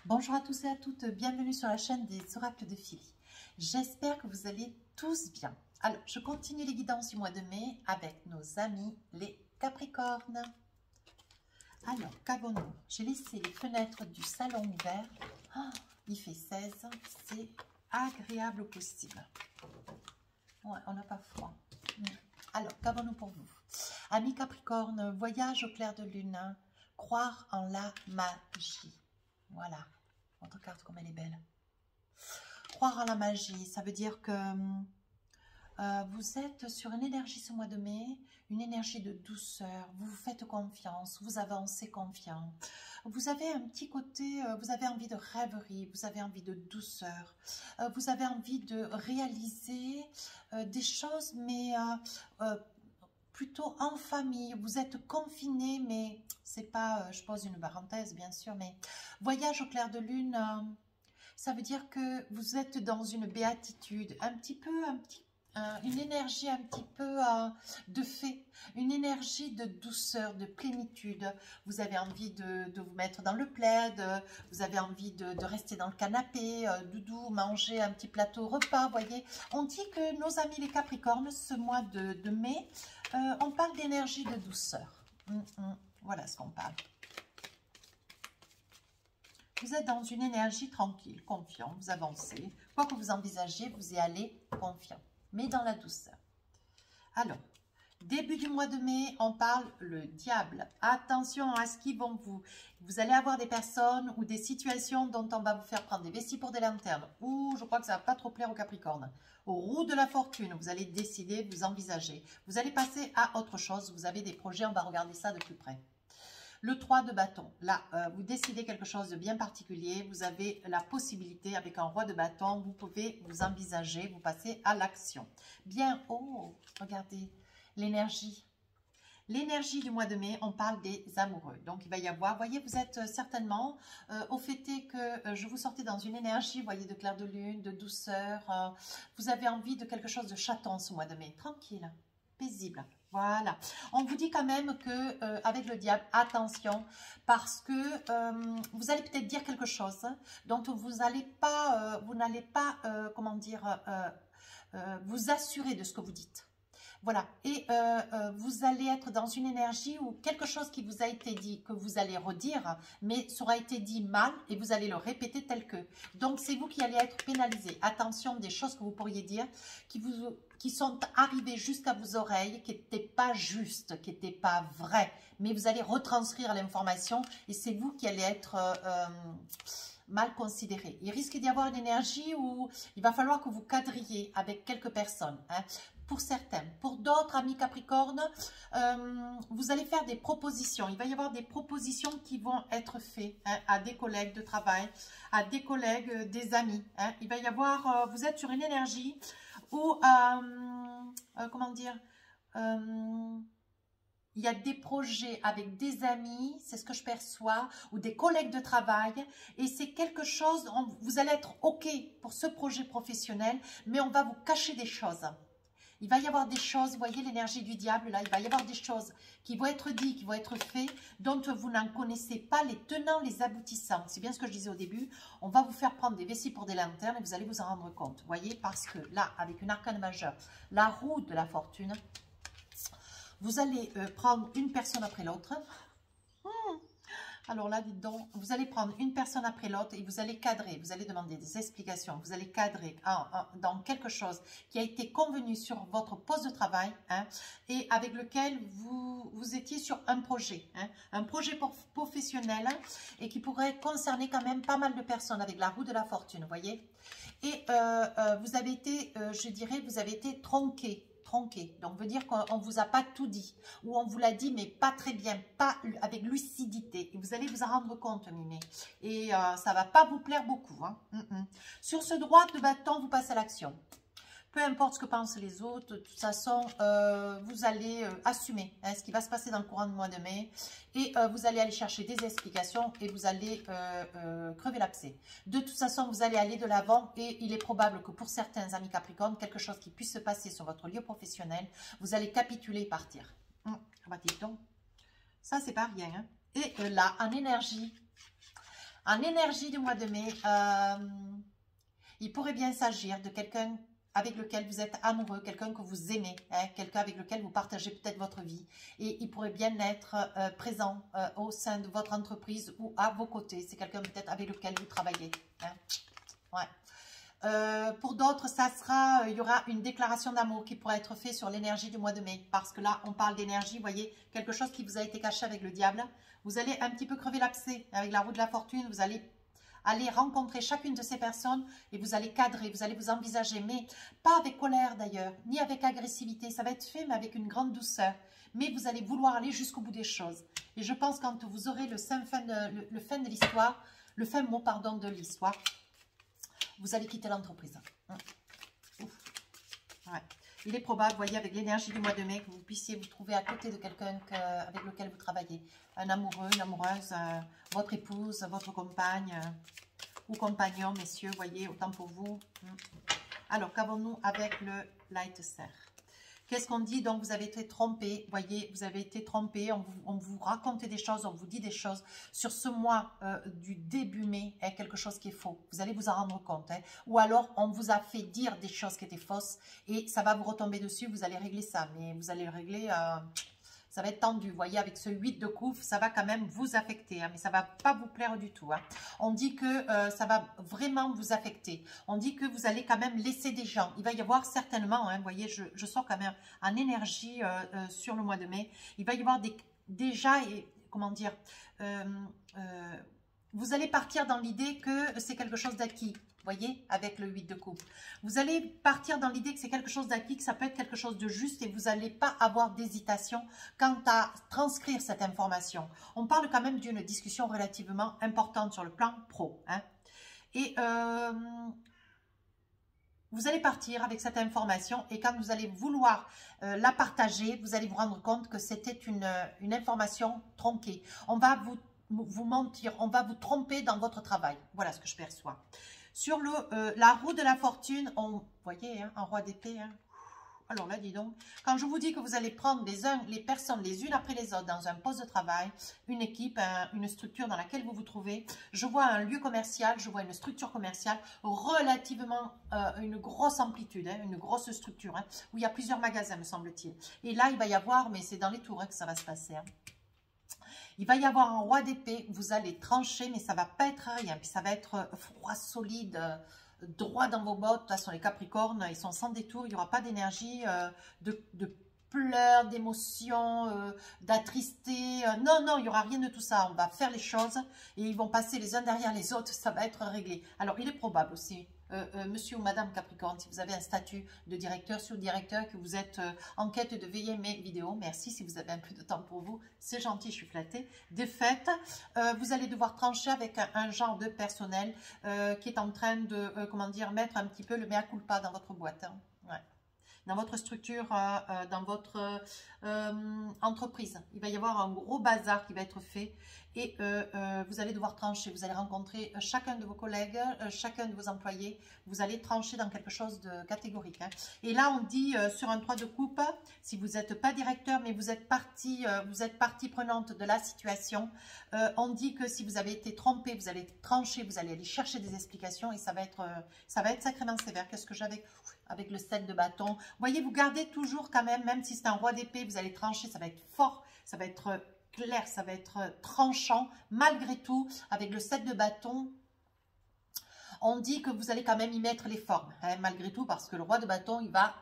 Bonjour à tous et à toutes, bienvenue sur la chaîne des oracles de Philly. J'espère que vous allez tous bien. Alors, je continue les guidances du mois de mai avec nos amis les Capricornes. Alors, qu'avons-nous? J'ai laissé les fenêtres du salon ouvertes. Oh, il fait 16, c'est agréable au possible. Ouais, on n'a pas froid. Alors, qu'avons-nous pour vous? Amis Capricorne, voyage au clair de lune, croire en la magie. Voilà, votre carte comme elle est belle. Croire en la magie, ça veut dire que vous êtes sur une énergie ce mois de mai, une énergie de douceur, vous vous faites confiance, vous avancez confiant. Vous avez un petit côté, vous avez envie de rêverie, vous avez envie de douceur, vous avez envie de réaliser des choses, mais plutôt en famille, vous êtes confiné, mais c'est pas, je pose une parenthèse bien sûr, mais voyage au clair de lune, ça veut dire que vous êtes dans une béatitude, une énergie un petit peu de fée, une énergie de douceur, de plénitude. Vous avez envie de vous mettre dans le plaid, vous avez envie de rester dans le canapé, doudou, manger un petit plateau repas, voyez. On dit que nos amis les Capricornes, ce mois de mai, on parle d'énergie de douceur. Voilà ce qu'on parle. Vous êtes dans une énergie tranquille, confiant, vous avancez. Quoi que vous envisagiez, vous y allez confiant, mais dans la douceur. Alors, début du mois de mai, on parle le diable. Attention à ce qu'ils vont vous allez avoir des personnes ou des situations dont on va vous faire prendre des vessies pour des lanternes. Ou je crois que ça ne va pas trop plaire aux Capricornes. Aux roues de la fortune, vous allez décider, vous envisager. Vous allez passer à autre chose. Vous avez des projets, on va regarder ça de plus près. Le 3 de bâton, là, vous décidez quelque chose de bien particulier, vous avez la possibilité, avec un roi de bâton, vous pouvez vous envisager, vous passez à l'action. Bien, oh, regardez, l'énergie. L'énergie du mois de mai, on parle des amoureux. Donc, il va y avoir, voyez, vous êtes certainement, au fait est que je vous sortais dans une énergie, vous voyez, de clair de lune, de douceur. Vous avez envie de quelque chose de chaton ce mois de mai, tranquille, paisible. Voilà, on vous dit quand même que avec le diable, attention, parce que vous allez peut-être dire quelque chose dont vous n'allez pas, comment dire, vous assurer de ce que vous dites. Voilà, et vous allez être dans une énergie où quelque chose qui vous a été dit, que vous allez redire, mais ça aura été dit mal et vous allez le répéter tel que. Donc, c'est vous qui allez être pénalisé. Attention, des choses que vous pourriez dire qui sont arrivées jusqu'à vos oreilles, qui n'étaient pas justes, qui n'étaient pas vraies, mais vous allez retranscrire l'information et c'est vous qui allez être mal considéré. Il risque d'y avoir une énergie où il va falloir que vous cadriez avec quelques personnes, hein. Pour certains. Pour d'autres, amis Capricorne, vous allez faire des propositions. Il va y avoir des propositions qui vont être faites, hein, à des collègues de travail, à des collègues, des amis. Hein. Il va y avoir, vous êtes sur une énergie où, comment dire, il y a des projets avec des amis, c'est ce que je perçois, ou des collègues de travail, et c'est quelque chose, vous allez être OK pour ce projet professionnel, mais on va vous cacher des choses. Il va y avoir des choses, vous voyez l'énergie du diable là, il va y avoir des choses qui vont être dites, qui vont être faites, dont vous n'en connaissez pas les tenants, les aboutissants. C'est bien ce que je disais au début, on va vous faire prendre des vessies pour des lanternes et vous allez vous en rendre compte. Vous voyez, parce que là, avec une arcane majeure, la roue de la fortune, vous allez prendre une personne après l'autre. Alors là, dites donc, vous allez prendre une personne après l'autre et vous allez cadrer, vous allez demander des explications, vous allez cadrer dans quelque chose qui a été convenu sur votre poste de travail, hein, et avec lequel vous étiez sur un projet, hein, un projet professionnel, hein, et qui pourrait concerner quand même pas mal de personnes avec la roue de la fortune, vous voyez. Et vous avez été, je dirais, vous avez été tronqué. Donc veut dire qu'on ne vous a pas tout dit, ou on vous l'a dit mais pas très bien, pas avec lucidité, et vous allez vous en rendre compte, Mimé, et ça ne va pas vous plaire beaucoup, hein. Sur ce droit de bâton, vous passez à l'action. Peu importe ce que pensent les autres, de toute façon, vous allez assumer, hein, ce qui va se passer dans le courant du mois de mai. Et vous allez aller chercher des explications et vous allez crever l'abcès. De toute façon, vous allez aller de l'avant et il est probable que pour certains amis Capricorne, quelque chose qui puisse se passer sur votre lieu professionnel, vous allez capituler et partir. Bah, dis donc, ça, c'est pas rien, hein. Et là, en énergie, En énergie du mois de mai, il pourrait bien s'agir de quelqu'un avec lequel vous êtes amoureux, quelqu'un que vous aimez, hein, quelqu'un avec lequel vous partagez peut-être votre vie. Et il pourrait bien être présent au sein de votre entreprise ou à vos côtés. C'est quelqu'un peut-être avec lequel vous travaillez. Hein. Ouais. Pour d'autres, il y aura une déclaration d'amour qui pourrait être faite sur l'énergie du mois de mai. Parce que là, on parle d'énergie, vous voyez, quelque chose qui vous a été caché avec le diable. Vous allez un petit peu crever l'abcès avec la roue de la fortune. Vous allez rencontrer chacune de ces personnes et vous allez cadrer, vous allez vous envisager, mais pas avec colère d'ailleurs, ni avec agressivité. Ça va être fait, mais avec une grande douceur. Mais vous allez vouloir aller jusqu'au bout des choses. Et je pense quand vous aurez le fin de l'histoire, le fin mot, pardon, de l'histoire, vous allez quitter l'entreprise. Ouais. Il est probable, vous voyez, avec l'énergie du mois de mai, que vous puissiez vous trouver à côté de quelqu'un avec lequel vous travaillez. Un amoureux, une amoureuse, votre épouse, votre compagne ou compagnon, messieurs, vous voyez, autant pour vous. Alors, qu'avons-nous avec le Light Serre? Qu'est-ce qu'on dit? Donc, vous avez été trompé, voyez, vous avez été trompé, on vous raconte des choses, on vous dit des choses. Sur ce mois du début mai, hein, quelque chose qui est faux. Vous allez vous en rendre compte. Hein. Ou alors, on vous a fait dire des choses qui étaient fausses et ça va vous retomber dessus, vous allez régler ça. Mais vous allez le régler... ça va être tendu, vous voyez, avec ce 8 de coupe, ça va quand même vous affecter, hein, mais ça ne va pas vous plaire du tout. Hein. On dit que ça va vraiment vous affecter. On dit que vous allez quand même laisser des gens. Il va y avoir certainement, hein, vous voyez, je sens quand même en énergie sur le mois de mai, il va y avoir déjà, comment dire, vous allez partir dans l'idée que c'est quelque chose d'acquis. Vous voyez, avec le 8 de coupe. Vous allez partir dans l'idée que c'est quelque chose d'acquis, que ça peut être quelque chose de juste et vous n'allez pas avoir d'hésitation quant à transcrire cette information. On parle quand même d'une discussion relativement importante sur le plan pro. Hein. Et vous allez partir avec cette information et quand vous allez vouloir la partager, vous allez vous rendre compte que c'était une information tronquée. On va vous mentir, on va vous tromper dans votre travail. Voilà ce que je perçois. Sur la roue de la fortune, vous voyez, hein, un roi d'épée. Hein. Alors là, dis donc, quand je vous dis que vous allez prendre les personnes les unes après les autres dans un poste de travail, une équipe, une structure dans laquelle vous vous trouvez, je vois un lieu commercial, je vois une structure commerciale relativement, une grosse amplitude, hein, une grosse structure, hein, où il y a plusieurs magasins, me semble-t-il. Et là, il va y avoir, mais c'est dans les tours hein, que ça va se passer, hein. Il va y avoir un roi d'épée, vous allez trancher, mais ça ne va pas être rien. Puis ça va être froid, solide, droit dans vos bottes. De toute façon, les Capricornes, ils sont sans détour. Il n'y aura pas d'énergie de pleurs, d'émotions, d'attristé. Non, non, il n'y aura rien de tout ça. On va faire les choses et ils vont passer les uns derrière les autres. Ça va être réglé. Alors, il est probable aussi. Monsieur ou madame Capricorne, si vous avez un statut de directeur, sous-directeur, que vous êtes en quête de veiller mes vidéos, merci si vous avez un peu de temps pour vous, c'est gentil, je suis flattée. De fait, vous allez devoir trancher avec un genre de personnel qui est en train de, comment dire, mettre un petit peu le mea culpa dans votre boîte. Hein. Ouais. Dans votre structure, dans votre entreprise. Il va y avoir un gros bazar qui va être fait et vous allez devoir trancher. Vous allez rencontrer chacun de vos collègues, chacun de vos employés. Vous allez trancher dans quelque chose de catégorique. Hein. Et là, on dit sur un 3 de coupe, si vous n'êtes pas directeur, mais vous êtes partie prenante de la situation, on dit que si vous avez été trompé, vous allez trancher, vous allez aller chercher des explications et ça va être sacrément sévère. Qu'est-ce que j'avais avec le 7 de bâton? Vous voyez, vous gardez toujours quand même si c'est un roi d'épée, vous allez trancher, ça va être fort, ça va être clair, ça va être tranchant. Malgré tout, avec le 7 de bâton, on dit que vous allez quand même y mettre les formes, hein, malgré tout, parce que le roi de bâton, il va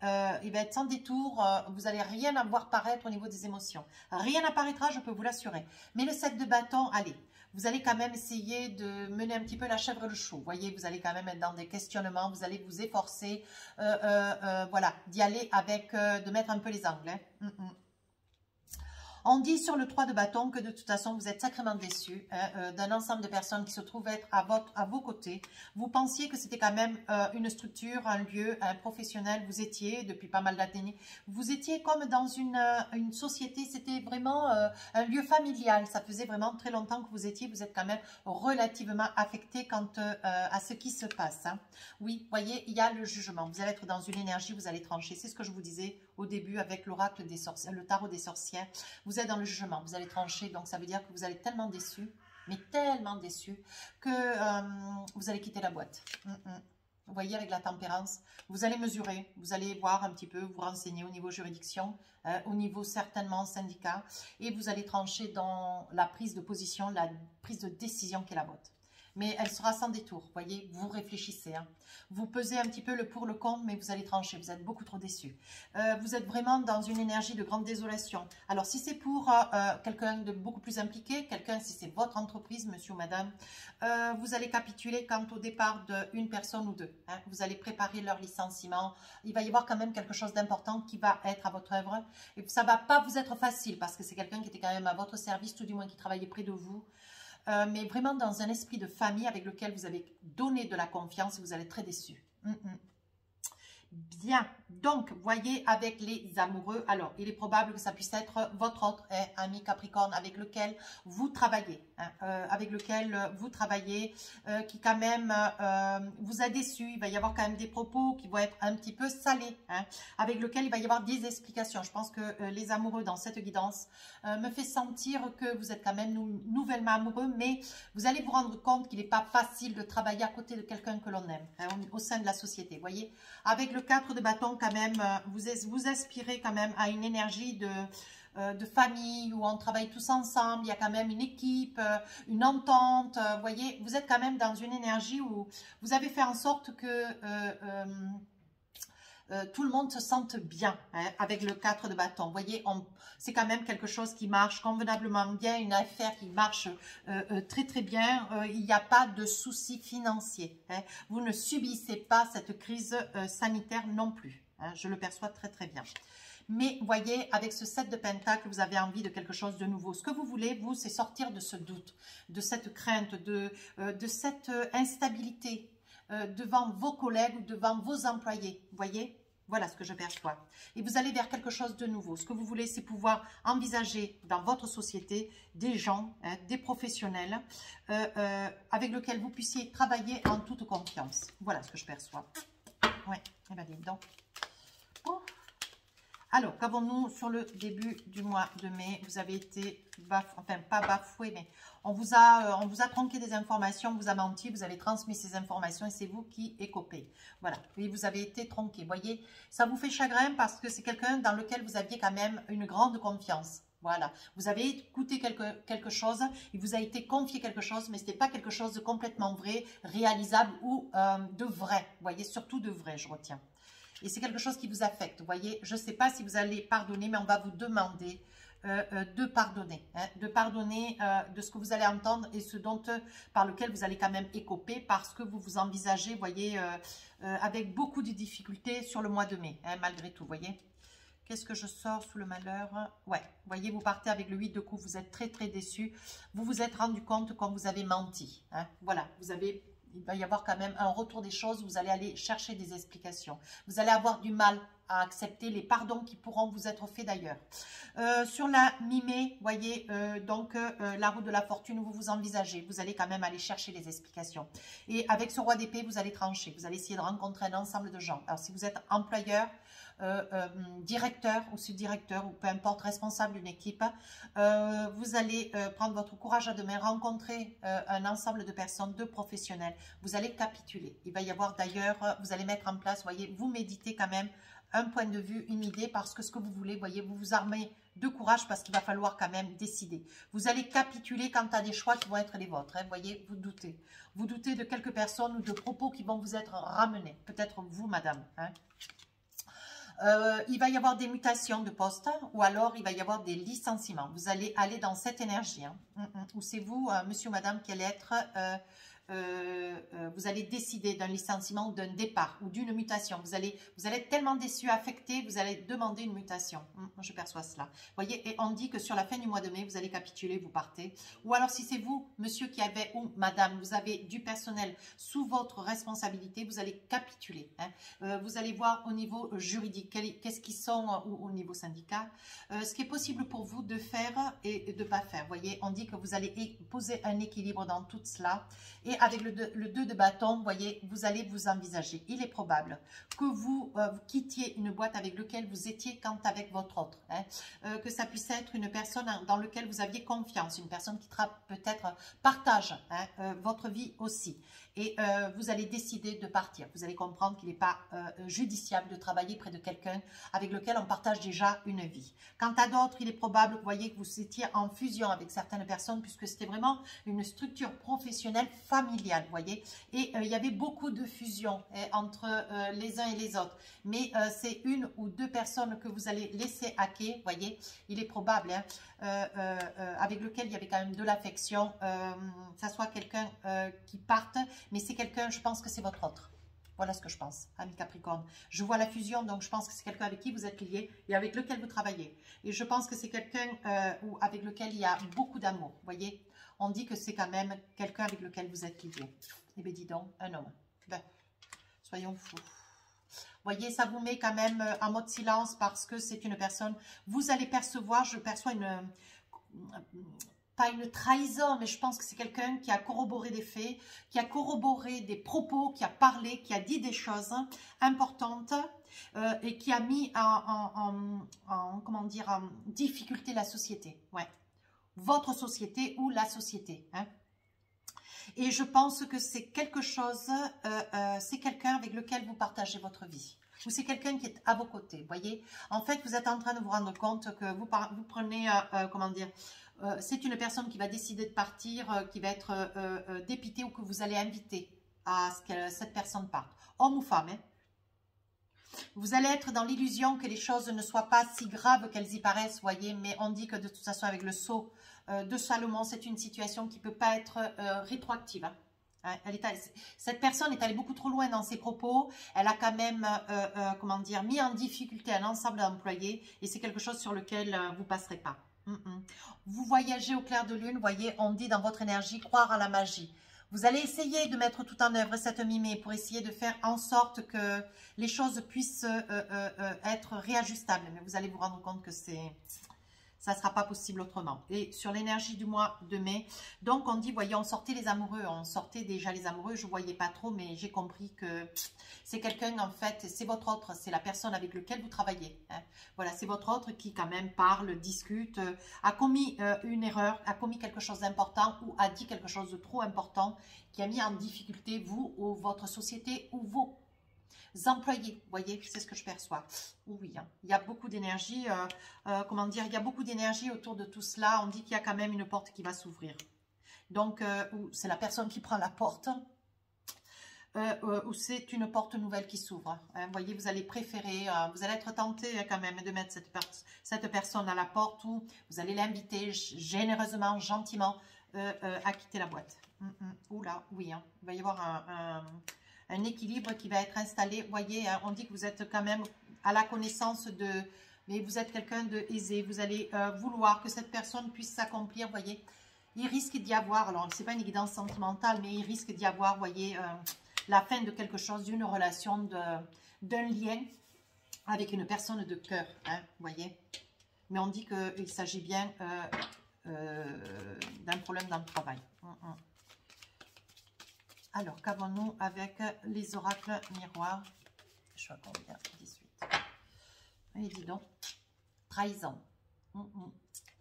être sans détour, vous n'allez rien à voir paraître au niveau des émotions. Rien n'apparaîtra, je peux vous l'assurer. Mais le 7 de bâton, allez, vous allez quand même essayer de mener un petit peu la chèvre et le chou. Vous voyez, vous allez quand même être dans des questionnements, vous allez vous efforcer, voilà, d'y aller avec, de mettre un peu les angles. Hein. On dit sur le 3 de bâton que de toute façon, vous êtes sacrément déçus hein, d'un ensemble de personnes qui se trouvent être à vos côtés. Vous pensiez que c'était quand même une structure, un lieu, un professionnel. Vous étiez, depuis pas mal d'années, vous étiez comme dans une société. C'était vraiment un lieu familial. Ça faisait vraiment très longtemps que vous êtes quand même relativement affecté quant à ce qui se passe. Hein. Oui, voyez, il y a le jugement. Vous allez être dans une énergie, vous allez trancher. C'est ce que je vous disais au début avec le tarot des sorcières. Vous êtes dans le jugement, vous allez trancher, donc ça veut dire que vous allez être tellement déçus. mais tellement déçu que vous allez quitter la boîte. Vous voyez, avec la tempérance, vous allez mesurer, vous allez voir un petit peu, vous renseigner au niveau juridiction, au niveau certainement syndicat, et vous allez trancher dans la prise de position, la prise de décision qui est la vôtre. Mais elle sera sans détour, vous voyez, vous réfléchissez. Hein. Vous pesez un petit peu le pour, le contre, mais vous allez trancher, vous êtes beaucoup trop déçu. Vous êtes vraiment dans une énergie de grande désolation. Alors, si c'est pour quelqu'un de beaucoup plus impliqué, quelqu'un, si c'est votre entreprise, monsieur ou madame, vous allez capituler quant au départ d'une personne ou deux. Hein. Vous allez préparer leur licenciement. Il va y avoir quand même quelque chose d'important qui va être à votre œuvre. Et ça ne va pas vous être facile parce que c'est quelqu'un qui était quand même à votre service, tout du moins qui travaillait près de vous. Mais vraiment dans un esprit de famille avec lequel vous avez donné de la confiance et vous allez être très déçu. Bien, donc, voyez, avec les amoureux, alors, il est probable que ça puisse être votre autre ami Capricorne avec lequel vous travaillez, qui quand même vous a déçu. Il va y avoir quand même des propos qui vont être un petit peu salés, hein, avec lequel il va y avoir des explications. Je pense que les amoureux dans cette guidance me fait sentir que vous êtes quand même nouvellement amoureux, mais vous allez vous rendre compte qu'il n'est pas facile de travailler à côté de quelqu'un que l'on aime, hein, au sein de la société, voyez. Avec le 4 de bâton, quand même, vous aspirez quand même à une énergie de famille où on travaille tous ensemble, il y a quand même une équipe, une entente, vous voyez, vous êtes quand même dans une énergie où vous avez fait en sorte que tout le monde se sente bien, hein, avec le 4 de bâton. Vous voyez, c'est quand même quelque chose qui marche convenablement bien, une affaire qui marche très très bien. Il n'y a pas de soucis financiers. Hein. Vous ne subissez pas cette crise sanitaire non plus. Hein. Je le perçois très très bien. Mais voyez, avec ce 7 de Pentacle, vous avez envie de quelque chose de nouveau. Ce que vous voulez, vous, c'est sortir de ce doute, de cette crainte, de cette instabilité devant vos collègues ou devant vos employés. Vous voyez ? Voilà ce que je perçois. Et vous allez vers quelque chose de nouveau. Ce que vous voulez, c'est pouvoir envisager dans votre société des gens, hein, des professionnels, avec lesquels vous puissiez travailler en toute confiance. Voilà ce que je perçois. Oui, eh bien, dites donc. Oh. Alors, qu'avons-nous sur le début du mois de mai? Vous avez été, enfin pas bafoué, mais on vous a tronqué des informations, on vous a menti, vous avez transmis ces informations et c'est vous qui écopez. Voilà, et vous avez été tronqué. Vous voyez, ça vous fait chagrin parce que c'est quelqu'un dans lequel vous aviez quand même une grande confiance. Voilà, vous avez écouté quelque chose, il vous a été confié quelque chose, mais ce n'était pas quelque chose de complètement vrai, réalisable ou de vrai. Vous voyez, surtout de vrai, je retiens. Et c'est quelque chose qui vous affecte, vous voyez. Je ne sais pas si vous allez pardonner, mais on va vous demander de pardonner. Hein, de pardonner de ce que vous allez entendre et ce dont, par lequel vous allez quand même écoper parce que vous vous envisagez, vous voyez, avec beaucoup de difficultés sur le mois de mai, hein, malgré tout, vous voyez. Qu'est-ce que je sors sous le malheur? Ouais, vous voyez, vous partez avec le 8 de coupe, vous êtes très très déçu. Vous vous êtes rendu compte quand vous avez menti. Hein, voilà, il va y avoir quand même un retour des choses, vous allez aller chercher des explications. Vous allez avoir du mal à accepter les pardons qui pourront vous être faits d'ailleurs. Sur la mi-mai, vous voyez, la roue de la fortune, vous vous envisagez, vous allez quand même aller chercher les explications. Et avec ce roi d'épée, vous allez trancher, vous allez essayer de rencontrer un ensemble de gens. Alors si vous êtes employeur, directeur ou sous-directeur ou peu importe, responsable d'une équipe, vous allez prendre votre courage à deux mains, rencontrer un ensemble de personnes, de professionnels, vous allez capituler. Il va y avoir d'ailleurs, vous allez mettre en place, vous voyez, vous méditez quand même un point de vue, une idée, parce que ce que vous voulez, vous voyez, vous vous armez de courage parce qu'il va falloir quand même décider. Vous allez capituler quant à des choix qui vont être les vôtres, hein, vous voyez, vous doutez. Vous doutez de quelques personnes ou de propos qui vont vous être ramenés, peut-être vous, madame, hein. Il va y avoir des mutations de poste ou alors il va y avoir des licenciements. Vous allez aller dans cette énergie. Hein. Ou c'est vous, monsieur ou madame, qui allez être... vous allez décider d'un licenciement ou d'un départ ou d'une mutation. Vous allez être tellement déçu, affecté, vous allez demander une mutation. Je perçois cela. Vous voyez, et on dit que sur la fin du mois de mai, vous allez capituler, vous partez. Ou alors si c'est vous, monsieur qui avez, ou madame, vous avez du personnel sous votre responsabilité, vous allez capituler. Hein. Vous allez voir au niveau juridique, qu'est-ce qui sont au niveau syndicat, ce qui est possible pour vous de faire et de ne pas faire. Vous voyez, on dit que vous allez poser un équilibre dans tout cela. Et Et avec le 2 de bâton, vous voyez, vous allez vous envisager. Il est probable que vous quittiez une boîte avec laquelle vous étiez quand avec votre autre. Hein. Que ça puisse être une personne dans laquelle vous aviez confiance. Une personne qui peut-être partage hein, votre vie aussi. Et vous allez décider de partir. Vous allez comprendre qu'il n'est pas judiciable de travailler près de quelqu'un avec lequel on partage déjà une vie. Quant à d'autres, il est probable, vous voyez, que vous étiez en fusion avec certaines personnes puisque c'était vraiment une structure professionnelle familiale, vous voyez. Et il y avait beaucoup de fusion entre les uns et les autres. Mais c'est une ou deux personnes que vous allez laisser hacker, vous voyez. Il est probable, hein, avec lequel il y avait quand même de l'affection, ça soit quelqu'un qui parte, mais c'est quelqu'un, je pense que c'est votre autre. Voilà ce que je pense, ami Capricorne. Je vois la fusion, donc je pense que c'est quelqu'un avec qui vous êtes lié et avec lequel vous travaillez. Et je pense que c'est quelqu'un avec lequel il y a beaucoup d'amour, vous voyez. On dit que c'est quand même quelqu'un avec lequel vous êtes lié. Eh bien, dis donc, un homme. Ben, soyons fous. Vous voyez, ça vous met quand même en mode silence parce que c'est une personne, vous allez percevoir, je perçois pas une trahison, mais je pense que c'est quelqu'un qui a corroboré des faits, qui a corroboré des propos, qui a parlé, qui a dit des choses importantes et qui a mis comment dire, en difficulté la société. Ouais. Votre société ou la société. Hein. Et je pense que c'est quelque chose, c'est quelqu'un avec lequel vous partagez votre vie. Ou c'est quelqu'un qui est à vos côtés, vous voyez. En fait, vous êtes en train de vous rendre compte que vous prenez, comment dire, c'est une personne qui va décider de partir, qui va être dépitée ou que vous allez inviter à ce que cette personne parte. Homme ou femme, hein. Vous allez être dans l'illusion que les choses ne soient pas si graves qu'elles y paraissent, vous voyez. Mais on dit que de toute façon, avec le sceau de Salomon, c'est une situation qui ne peut pas être rétroactive. Hein. Cette personne est allée beaucoup trop loin dans ses propos. Elle a quand même, comment dire, mis en difficulté un ensemble d'employés. Et c'est quelque chose sur lequel vous ne passerez pas. Vous voyagez au clair de lune, vous voyez, on dit dans votre énergie, croire à la magie. Vous allez essayer de mettre tout en œuvre cette mimée pour essayer de faire en sorte que les choses puissent être réajustables. Mais vous allez vous rendre compte que ça ne sera pas possible autrement. Et sur l'énergie du mois de mai, donc on dit, voyez, on sortait les amoureux, on sortait déjà les amoureux, je ne voyais pas trop, mais j'ai compris que c'est quelqu'un, en fait, c'est votre autre, c'est la personne avec laquelle vous travaillez. Hein. Voilà, c'est votre autre qui quand même parle, discute, a commis une erreur, a commis quelque chose d'important ou a dit quelque chose de trop important qui a mis en difficulté vous ou votre société ou vos employés, vous voyez, c'est ce que je perçois. Oui, hein. Il y a beaucoup d'énergie, comment dire, il y a beaucoup d'énergie autour de tout cela. On dit qu'il y a quand même une porte qui va s'ouvrir. Donc, c'est la personne qui prend la porte, ou c'est une porte nouvelle qui s'ouvre. Hein. Vous voyez, vous allez préférer, vous allez être tenté quand même de mettre cette personne à la porte ou vous allez l'inviter généreusement, gentiment à quitter la boîte. Oula, oui, hein. Il va y avoir un équilibre qui va être installé. Vous voyez, hein, on dit que vous êtes quand même à la connaissance de... Mais vous êtes quelqu'un de aisé. Vous allez vouloir que cette personne puisse s'accomplir. Vous voyez, il risque d'y avoir... Alors, ce n'est pas une guidance sentimentale, mais il risque d'y avoir, vous voyez, la fin de quelque chose, d'une relation, d'un lien avec une personne de cœur. Hein, vous voyez. Mais on dit qu'il s'agit bien d'un problème dans le travail. Alors, qu'avons-nous avec les oracles miroirs? Je suis à combien? 18. Et dis donc, trahison.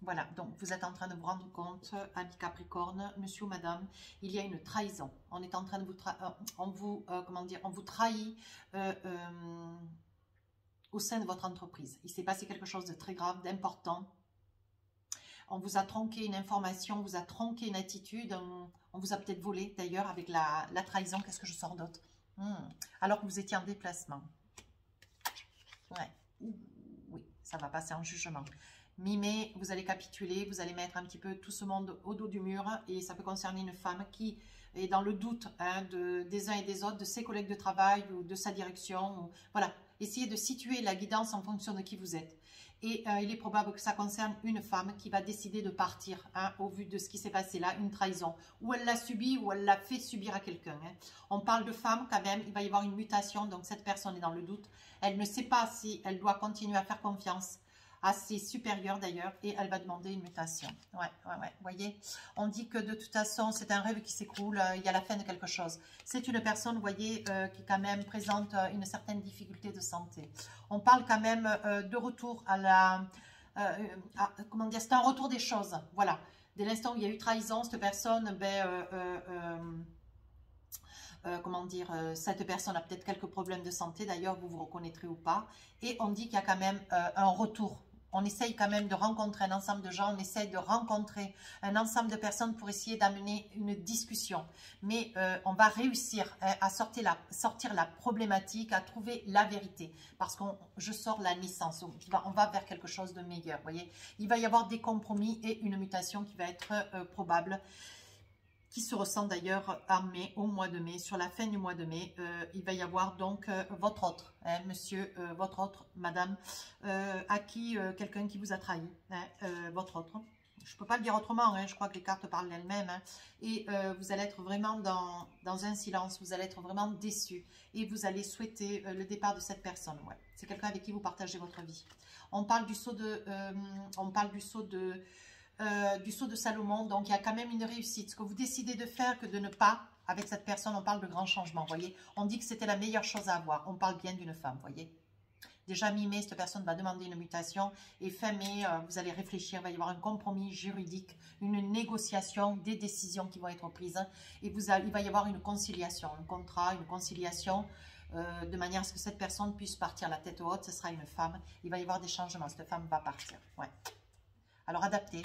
Voilà, donc vous êtes en train de vous rendre compte, ami Capricorne, monsieur ou madame, il y a une trahison. On est en train de vous, comment dire, on vous trahit au sein de votre entreprise. Il s'est passé quelque chose de très grave, d'important. On vous a tronqué une information, on vous a tronqué une attitude, on vous a peut-être volé d'ailleurs avec la trahison. Qu'est-ce que je sors d'autre? Alors que vous étiez en déplacement. Ouais. Oui, ça va passer en jugement. Mi-mai, vous allez capituler, vous allez mettre un petit peu tout ce monde au dos du mur et ça peut concerner une femme qui est dans le doute hein, des uns et des autres, de ses collègues de travail ou de sa direction. Voilà, essayez de situer la guidance en fonction de qui vous êtes. Et il est probable que ça concerne une femme qui va décider de partir hein, au vu de ce qui s'est passé là, une trahison. Ou elle l'a subi ou elle l'a fait subir à quelqu'un. Hein. On parle de femme quand même, il va y avoir une mutation, donc cette personne est dans le doute. Elle ne sait pas si elle doit continuer à faire confiance assez supérieure d'ailleurs, et elle va demander une mutation. Ouais. Vous voyez, on dit que de toute façon, c'est un rêve qui s'écroule, il y a la fin de quelque chose. C'est une personne, vous voyez, qui quand même présente une certaine difficulté de santé. On parle quand même de retour à la... comment dire, c'est un retour des choses, voilà. Dès l'instant où il y a eu trahison, cette personne, comment dire, cette personne a peut-être quelques problèmes de santé, d'ailleurs vous vous reconnaîtrez ou pas, et on dit qu'il y a quand même un retour. On essaye quand même de rencontrer un ensemble de gens, on essaye de rencontrer un ensemble de personnes pour essayer d'amener une discussion. Mais on va réussir à sortir la problématique, à trouver la vérité. Parce que je sors la naissance, on va vers quelque chose de meilleur. Vous voyez, il va y avoir des compromis et une mutation qui va être probable, qui se ressent d'ailleurs en mai, au mois de mai, sur la fin du mois de mai. Il va y avoir donc votre autre, monsieur, votre autre, madame, à qui quelqu'un qui vous a trahi, votre autre. Je ne peux pas le dire autrement, je crois que les cartes parlent d'elles-mêmes. Et vous allez être vraiment dans un silence, vous allez être vraiment déçu. Et vous allez souhaiter le départ de cette personne. Ouais. C'est quelqu'un avec qui vous partagez votre vie. On parle du sceau de... du sceau de Salomon, donc il y a quand même une réussite. Ce que vous décidez de faire que de ne pas, avec cette personne, on parle de grands changements, vous voyez. On dit que c'était la meilleure chose à avoir, on parle bien d'une femme, vous voyez. Déjà mi-mai, cette personne va demander une mutation, et fin mai, vous allez réfléchir, il va y avoir un compromis juridique, une négociation, des décisions qui vont être prises, et il va y avoir une conciliation, un contrat, une conciliation, de manière à ce que cette personne puisse partir la tête haute. Ce sera une femme, il va y avoir des changements, cette femme va partir, ouais. Alors adaptez,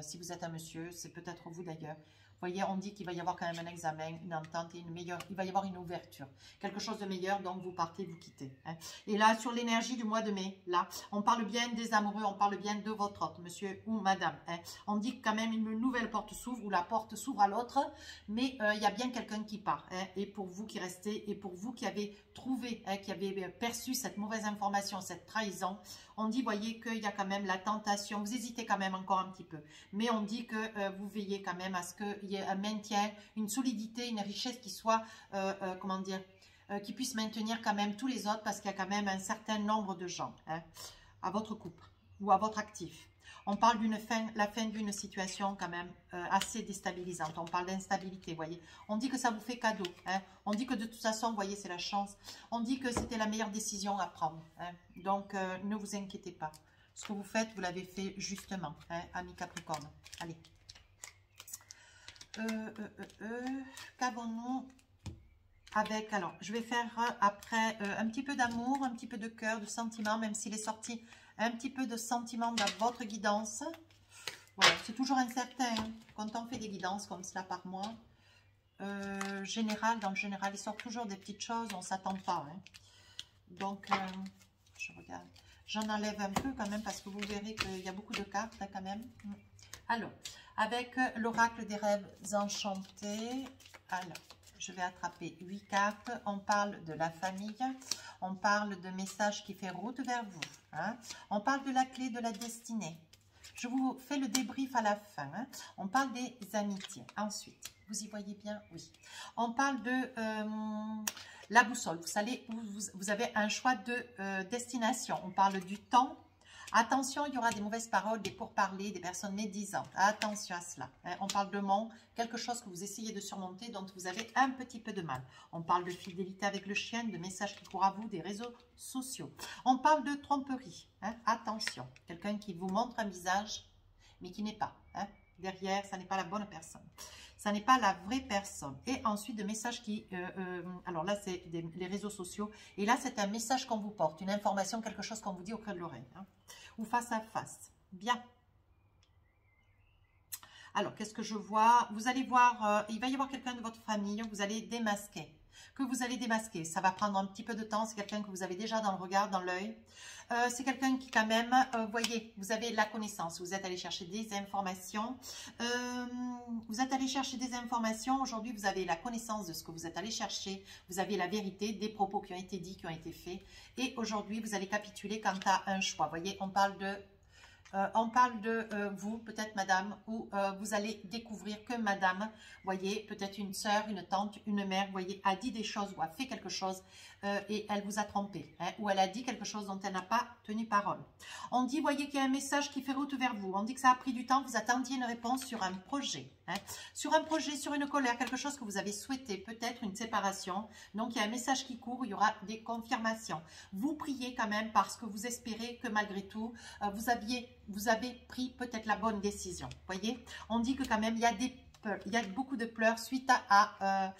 si vous êtes un monsieur, c'est peut-être vous d'ailleurs. Vous voyez, on dit qu'il va y avoir quand même un examen, une entente et une meilleure, il va y avoir une ouverture. Quelque chose de meilleur, donc vous partez, vous quittez. Et là, sur l'énergie du mois de mai, là, on parle bien des amoureux, on parle bien de votre autre, monsieur ou madame. On dit que quand même une nouvelle porte s'ouvre, ou la porte s'ouvre à l'autre, mais il y a bien quelqu'un qui part. Et pour vous qui restez, et pour vous qui avez trouvé, qui avez perçu cette mauvaise information, cette trahison, on dit, voyez, qu'il y a quand même la tentation. Vous hésitez quand même encore un petit peu. Mais on dit que vous veillez quand même à ce qu'il y ait un maintien, une solidité, une richesse qui soit, comment dire, qui puisse maintenir quand même tous les autres, parce qu'il y a quand même un certain nombre de gens à votre couple ou à votre actif. On parle d'une fin, la fin d'une situation quand même assez déstabilisante. On parle d'instabilité, vous voyez. On dit que ça vous fait cadeau. On dit que de toute façon, vous voyez, c'est la chance. On dit que c'était la meilleure décision à prendre. Donc, ne vous inquiétez pas. Ce que vous faites, vous l'avez fait justement, ami Capricorne. Allez. Qu'avons-nous avec... Alors, je vais faire après un petit peu d'amour, un petit peu de cœur, de sentiment, même s'il est sorti un petit peu de sentiment dans votre guidance. Voilà, c'est toujours incertain quand on fait des guidances comme cela par mois. Dans le général, il sort toujours des petites choses, on ne s'attend pas. Donc, je regarde. J'en enlève un peu quand même parce que vous verrez qu'il y a beaucoup de cartes quand même. Alors, avec l'oracle des rêves enchantés. Alors, je vais attraper 8 cartes. On parle de la famille. On parle de messages qui fait route vers vous. On parle de la clé de la destinée. Je vous fais le débrief à la fin. On parle des amitiés. Ensuite, vous y voyez bien? Oui. On parle de la boussole. Vous savez, vous avez un choix de destination. On parle du temps. Attention, il y aura des mauvaises paroles, des pourparlers, des personnes médisantes. Attention à cela. On parle de monde, quelque chose que vous essayez de surmonter, dont vous avez un petit peu de mal. On parle de fidélité avec le chien, de messages qui courent à vous, des réseaux sociaux. On parle de tromperie. Attention, quelqu'un qui vous montre un visage, mais qui n'est pas. Derrière, ça n'est pas la bonne personne. Ça n'est pas la vraie personne. Et ensuite, de messages qui... alors là, c'est les réseaux sociaux. Et là, c'est un message qu'on vous porte, une information, quelque chose qu'on vous dit au creux de l'oreille. Ou face à face. Bien. Alors, qu'est-ce que je vois? Vous allez voir, il va y avoir quelqu'un de votre famille, vous allez démasquer. Que vous allez démasquer. Ça va prendre un petit peu de temps. C'est quelqu'un que vous avez déjà dans le regard, dans l'œil. C'est quelqu'un qui quand même, voyez, vous avez la connaissance. Vous êtes allé chercher des informations. Vous êtes allé chercher des informations. Aujourd'hui, vous avez la connaissance de ce que vous êtes allé chercher. Vous avez la vérité des propos qui ont été dits, qui ont été faits. Et aujourd'hui, vous allez capituler quant à un choix. Voyez, on parle de... On parle de vous, peut-être madame, ou vous allez découvrir que madame, voyez, peut-être une sœur, une tante, une mère, voyez, a dit des choses ou a fait quelque chose et elle vous a trompé, hein, ou elle a dit quelque chose dont elle n'a pas tenu parole. On dit, voyez, qu'il y a un message qui fait route vers vous. On dit que ça a pris du temps, vous attendiez une réponse sur un projet. Hein, sur un projet, sur une colère, quelque chose que vous avez souhaité, peut-être une séparation. Donc, il y a un message qui court, il y aura des confirmations. Vous priez quand même parce que vous espérez que malgré tout, vous avez pris peut-être la bonne décision. Voyez, on dit que quand même, il y a beaucoup de pleurs suite à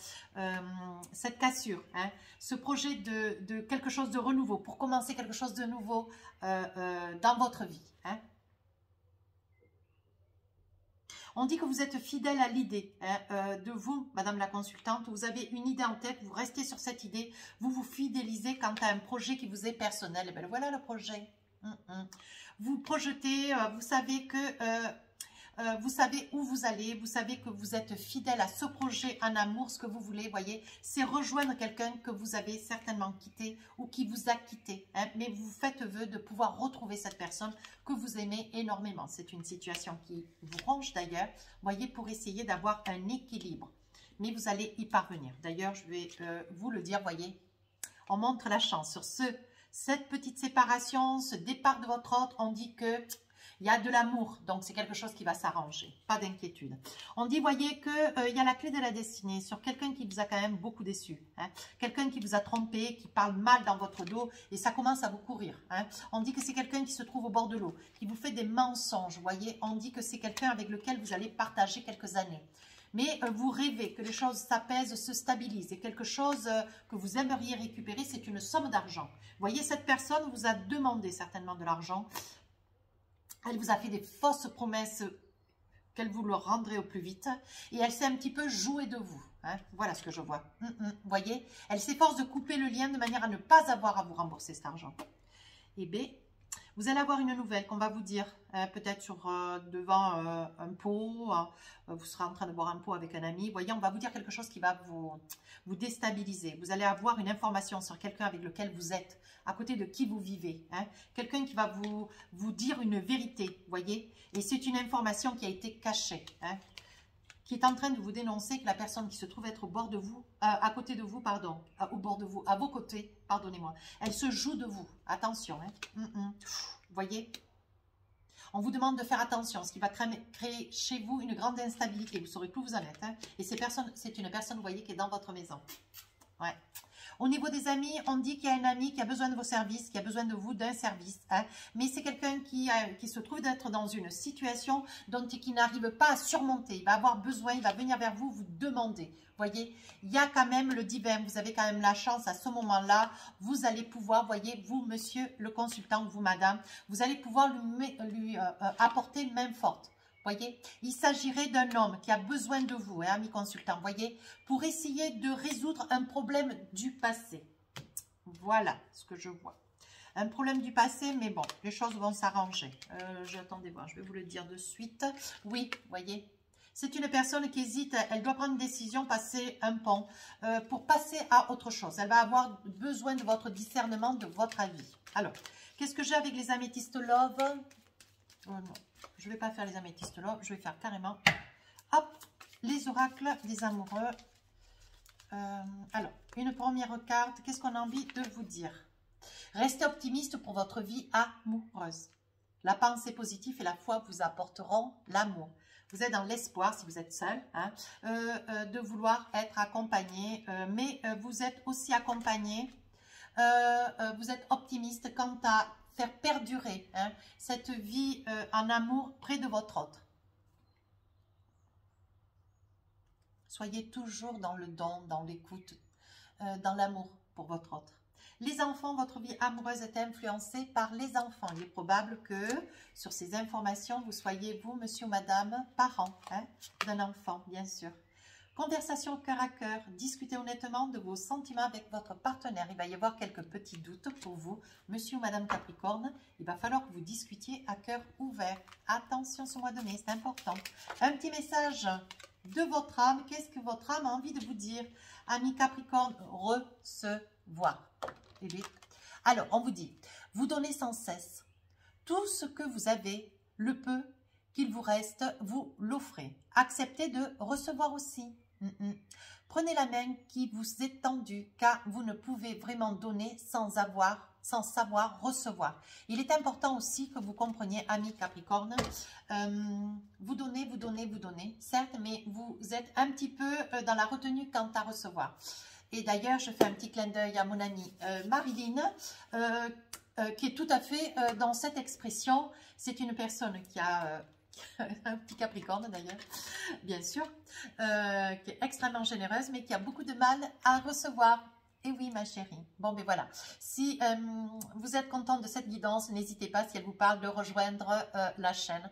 cette cassure. Hein, ce projet de quelque chose de renouveau, pour commencer quelque chose de nouveau dans votre vie. Hein. On dit que vous êtes fidèle à l'idée de vous, madame la consultante. Vous avez une idée en tête, vous restez sur cette idée, vous vous fidélisez quant à un projet qui vous est personnel. Et bien voilà le projet. Vous projetez, vous savez que... vous savez où vous allez, vous savez que vous êtes fidèle à ce projet en amour, ce que vous voulez, voyez, c'est rejoindre quelqu'un que vous avez certainement quitté ou qui vous a quitté, hein, mais vous faites vœu de pouvoir retrouver cette personne que vous aimez énormément. C'est une situation qui vous ronge d'ailleurs, voyez, pour essayer d'avoir un équilibre, mais vous allez y parvenir. D'ailleurs, je vais vous le dire, voyez, on montre la chance sur cette petite séparation, ce départ de votre autre, on dit que il y a de l'amour, donc c'est quelque chose qui va s'arranger, pas d'inquiétude. On dit, voyez, qu'il y a la clé de la destinée sur quelqu'un qui vous a quand même beaucoup déçu. Hein, quelqu'un qui vous a trompé, qui parle mal dans votre dos et ça commence à vous courir. Hein. On dit que c'est quelqu'un qui se trouve au bord de l'eau, qui vous fait des mensonges, voyez. On dit que c'est quelqu'un avec lequel vous allez partager quelques années. Mais vous rêvez que les choses s'apaisent, se stabilisent. Et quelque chose que vous aimeriez récupérer, c'est une somme d'argent. Voyez, cette personne vous a demandé certainement de l'argent. Elle vous a fait des fausses promesses qu'elle vous le rendrait au plus vite. Et elle s'est un petit peu jouée de vous. Hein. Voilà ce que je vois. Vous voyez, elle s'efforce de couper le lien de manière à ne pas avoir à vous rembourser cet argent. Et B, vous allez avoir une nouvelle qu'on va vous dire, peut-être sur devant un pot, vous serez en train de boire un pot avec un ami. Vous voyez, on va vous dire quelque chose qui va vous déstabiliser. Vous allez avoir une information sur quelqu'un avec lequel vous êtes, à côté de qui vous vivez. Hein. Quelqu'un qui va vous dire une vérité, vous voyez. Et c'est une information qui a été cachée, hein, qui est en train de vous dénoncer que la personne qui se trouve être au bord de vous, à côté de vous, pardon, au bord de vous, à vos côtés, pardonnez-moi, elle se joue de vous. Attention, hein. Vous voyez, on vous demande de faire attention, ce qui va créer chez vous une grande instabilité. Vous ne saurez plus où vous en êtes. Hein. Et c'est une personne, vous voyez, qui est dans votre maison. Ouais. Au niveau des amis, on dit qu'il y a un ami qui a besoin de vos services, qui a besoin de vous, d'un service. Hein. Mais c'est quelqu'un qui se trouve d'être dans une situation dont il n'arrive pas à surmonter. Il va avoir besoin, il va venir vers vous, vous demander. Voyez, il y a quand même le divin. Vous avez quand même la chance à ce moment-là. Vous allez pouvoir, voyez, vous, monsieur le consultant, vous, madame, vous allez pouvoir lui apporter une main forte. Voyez, il s'agirait d'un homme qui a besoin de vous, hein, ami consultant, voyez, pour essayer de résoudre un problème du passé. Voilà ce que je vois. Un problème du passé, mais bon, les choses vont s'arranger. Attendez voir, je vais vous le dire de suite. Oui, voyez, c'est une personne qui hésite, elle doit prendre une décision, passer un pont, pour passer à autre chose. Elle va avoir besoin de votre discernement, de votre avis. Alors, qu'est-ce que j'ai avec les améthystes love? Oh non. Je ne vais pas faire les améthystes là, je vais faire carrément, hop, les oracles des amoureux. Alors, une première carte, qu'est-ce qu'on a envie de vous dire? Restez optimiste pour votre vie amoureuse. La pensée positive et la foi vous apporteront l'amour. Vous êtes dans l'espoir, si vous êtes seul, hein, de vouloir être accompagné, mais vous êtes aussi accompagné, vous êtes optimiste quant à faire perdurer, hein, cette vie en amour près de votre autre. Soyez toujours dans le don, dans l'écoute, dans l'amour pour votre autre. Les enfants, votre vie amoureuse est influencée par les enfants. Il est probable que sur ces informations, vous soyez, vous, monsieur ou madame, parent, hein, d'un enfant, bien sûr. Conversation cœur à cœur, discutez honnêtement de vos sentiments avec votre partenaire. Il va y avoir quelques petits doutes pour vous, monsieur ou madame Capricorne. Il va falloir que vous discutiez à cœur ouvert. Attention ce mois de mai, c'est important. Un petit message de votre âme. Qu'est-ce que votre âme a envie de vous dire? Ami Capricorne, recevoir. Et bien, alors, on vous dit, vous donnez sans cesse tout ce que vous avez le peu qu'il vous reste, vous l'offrez. Acceptez de recevoir aussi. Prenez la main qui vous est tendue, car vous ne pouvez vraiment donner sans savoir recevoir. Il est important aussi que vous compreniez, amis Capricorne, vous donnez, vous donnez, vous donnez, certes, mais vous êtes un petit peu dans la retenue quant à recevoir. Et d'ailleurs, je fais un petit clin d'œil à mon amie Marilyn, qui est tout à fait dans cette expression. C'est une personne qui a... un petit Capricorne d'ailleurs, bien sûr, qui est extrêmement généreuse, mais qui a beaucoup de mal à recevoir. Et oui, ma chérie. Bon, ben voilà. Si vous êtes contente de cette guidance, n'hésitez pas, si elle vous parle, de rejoindre la chaîne.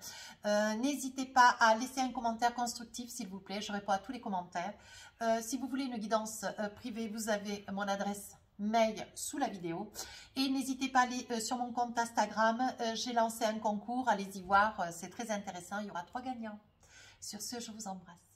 N'hésitez pas à laisser un commentaire constructif, s'il vous plaît. Je réponds à tous les commentaires. Si vous voulez une guidance privée, vous avez mon adresse mail sous la vidéo. Et n'hésitez pas à aller sur mon compte Instagram. J'ai lancé un concours. Allez-y voir. C'est très intéressant. Il y aura 3 gagnants. Sur ce, je vous embrasse.